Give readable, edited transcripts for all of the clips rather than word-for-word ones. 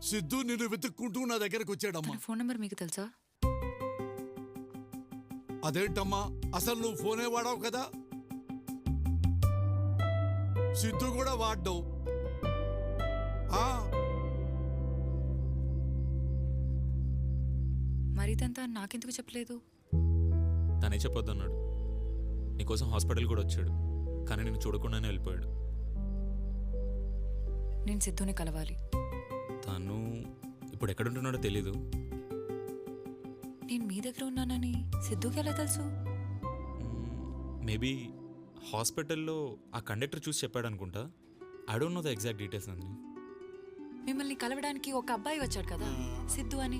సిద్ధు నిన్ను వెతుక్కుంటూ నా దగ్గరకు వచ్చాడమ్మా. ఫోన్ నెంబర్ మీకు తెలుసా? అదేంటమ్మా, అసలు నువ్వు ఫోనే వాడావు కదా? సిద్ధు కూడా వాడ్డావు. మరి ఇదంతా నాకెందుకు చెప్పలేదు? తనే చెప్పొద్దన్నాడు. నీకోసం హాస్పిటల్ కూడా వచ్చాడు, కానీ నేను చూడకుండానే వెళ్ళిపోయాడు. నేను సిద్ధుని కలవాలి. తను ఇప్పుడు ఎక్కడుంటున్నాడో తెలీదు. నేను మీ దగ్గర ఉన్నానని సిద్ధుకి ఎలా తెలుసు? మేబీ హాస్పిటల్లో ఆ కండక్టర్ చూసి చెప్పాడు అనుకుంటా. I don't know the exact details అండి. మిమ్మల్ని కలవడానికి ఒక అబ్బాయి వచ్చాడు కదా, సిద్ధు అని.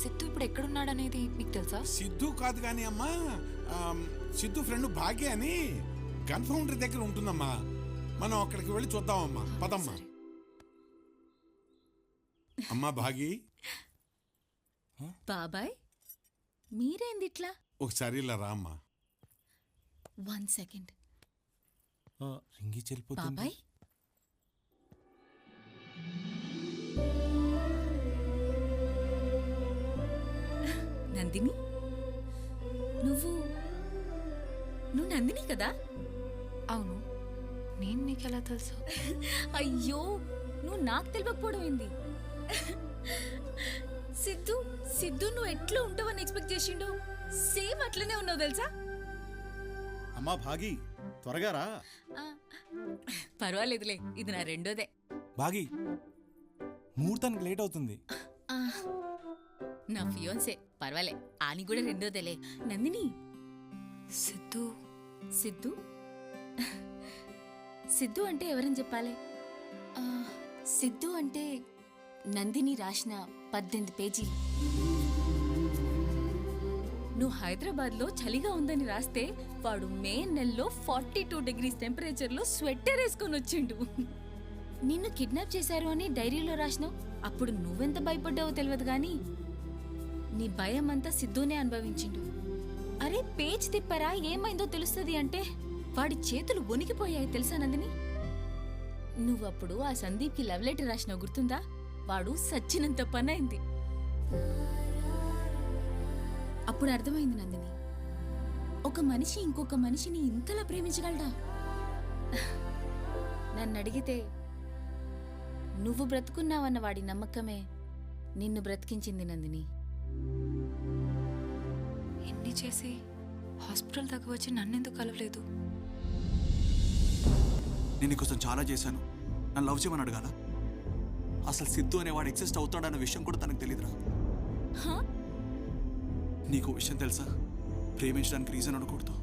సిద్ధు ఇప్పుడు ఎక్కడున్నాడనేది మీకు తెలుసా? సిద్ధు కాదు కానీ అమ్మా, సిద్ధు ఫ్రెండ్ భాగ్య అని గన్ ఫౌండరీ దగ్గర ఉంటుందమ్మా. మనం అక్కడికి వెళ్ళి చూద్దామమ్మా, పదమ్మా. అమ్మా భాగి. బాబాయ్ మీరేంది ఇట్లా? ఒకసారి ఇలా రా అమ్మా. 1 సెకండ్. రింగి చెల్లిపోతుంది. బాబాయ్ నందిని, నువ్వు నందిని కదా? అవును. నేను నీకెలా తెలుసు? అయ్యో, నువ్వు నాకు తెలియకపోవడం ఏంది? సిద్ధు నువ్వు ఎట్లా ఉంటావని ఎక్స్పెక్ట్ చేసిండో సేమ్ అట్లనే ఉన్నావు తెలుసా? అమ్మా భాగి, త్వరగా రా. పర్వాలేదులే, ఇది నా రెండోదే. భాగి, ముహూర్తానికి లేట్ అవుతుంది. నా ఫియోన్సే, పర్వాలే, ఆని కూడా రెండోదేలే. నందిని. సిద్ధు సిద్ధు సిద్ధు అంటే ఎవరని చెప్పాలి? సిద్ధు అంటే నందిని రాసిన 18 పేజీలు. నువ్వు హైదరాబాద్లో చలిగా ఉందని రాస్తే వాడు మే నెలలో 42 degrees టెంపరేచర్లో స్వెట్టర్ వేసుకొని వచ్చిండు. నిన్ను కిడ్నాప్ చేశారు అని డైరీలో రాసినావు. అప్పుడు నువ్వెంత భయపడ్డావో తెలియదు గాని నీ భయం అంతా సిద్ధునే అనుభవించిండు. అరే పేజ్ తిప్పరా ఏమైందో తెలుస్తుంది అంటే వాడి చేతులు వణికిపోయాయి తెలుసా నందిని? నువ్వప్పుడు ఆ సందీప్కి లవ్ లెటర్ రాసినావు గుర్తుందా? వాడు సచ్చినంత పనైంది. అప్పుడు అర్థమైంది నందిని, ఒక మనిషి ఇంకొక మనిషిని ఇంతలా ప్రేమించగలడా? నన్ను అడిగితే నువ్వు బ్రతుకున్నావన్న వాడి నమ్మకమే నిన్ను బ్రతికించింది నందిని. ఎన్ని చేసి హాస్పిటల్ దాకా వచ్చి నన్నెందుకు కలవలేదు? నేను నీకోసం చాలా చేశాను. నన్ను లవ్ చేయమని అడగాల? అసలు సిద్ధు అనేవాడు ఎగ్జిస్ట్ అవుతాడన్న విషయం కూడా తనకు తెలియదురా. నీకు విషయం తెలుసా? ప్రేమించడానికి రీజన్ ఉండకూడదు.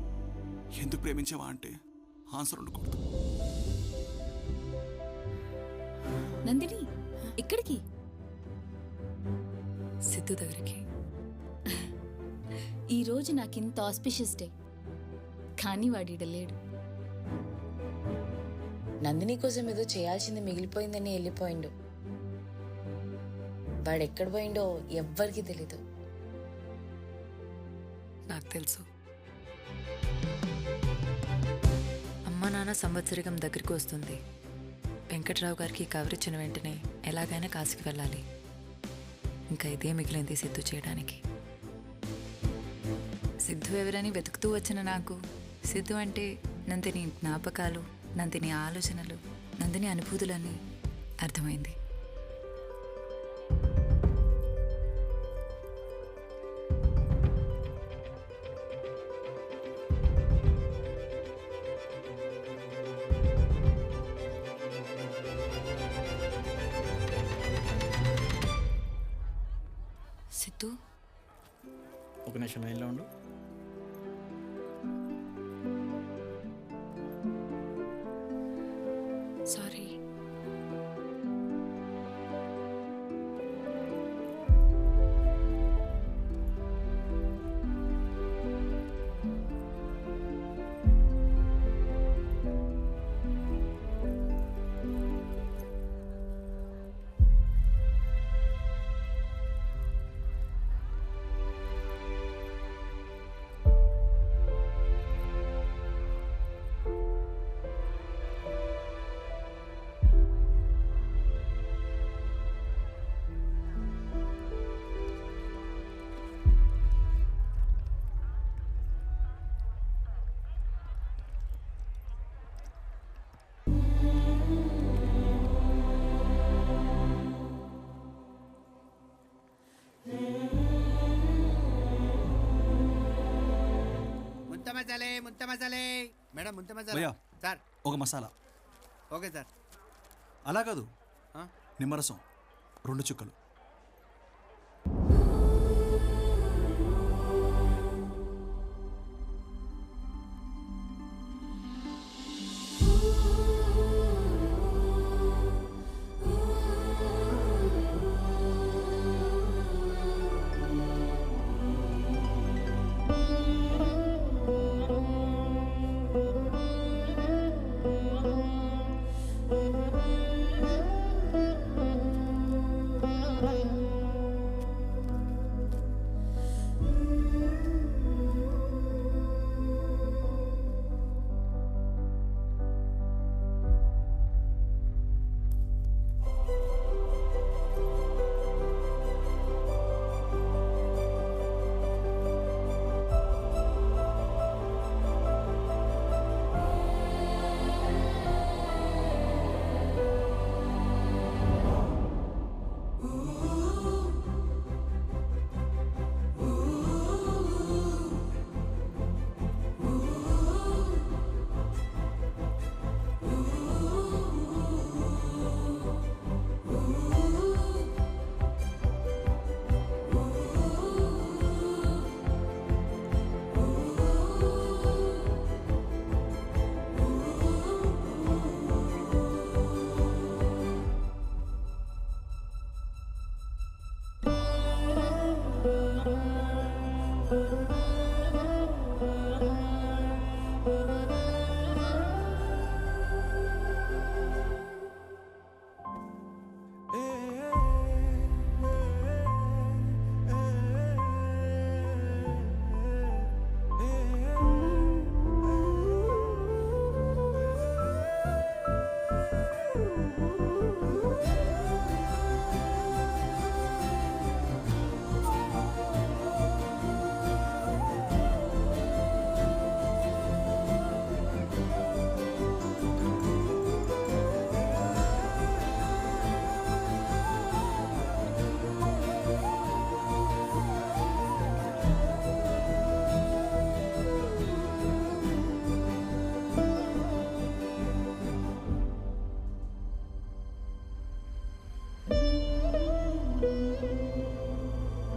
ఎందుకు ప్రేమించావా అంటే ఆన్సర్ ఉండకూడదు. నందిని ఎక్కడికి? సిద్ధు దగ్గరికి. ఈరోజు నాకింత ఆస్పిషియస్ డే, కానీ వాడిడ లేడు. నందిని కోసం ఏదో చేయాల్సింది మిగిలిపోయిందని వెళ్ళిపోయిండు. వాడెక్కడ పోయిండో ఎవ్వరికి తెలీదు. నాకు తెలుసు. అమ్మ నాన్న సంవత్సరికం దగ్గరికి వస్తుంది. వెంకట్రావు గారికి కవర్ ఇచ్చిన వెంటనే ఎలాగైనా కాశీకి వెళ్ళాలి. ఇంకా ఇదే మిగిలింది సిద్ధు చేయడానికి. సిద్ధు ఎవరని వెతుకుతూ వచ్చిన నాకు సిద్ధు అంటే నందిని జ్ఞాపకాలు, నందిని ఆలోచనలు, నందిని అనుభూతులన్నీ అర్థమైంది. సిద్ధు, ఒక నిమిషం లైన్లో ఉండు. సారీ. మసాలే ముంత మసాలే మేడం ముంత మసాలా భయ్యా. సార్ ఒక మసాలా. ఓకే సార్ అలా కాదు, ఆ? నిమ్మరసం 2 చుక్కలు.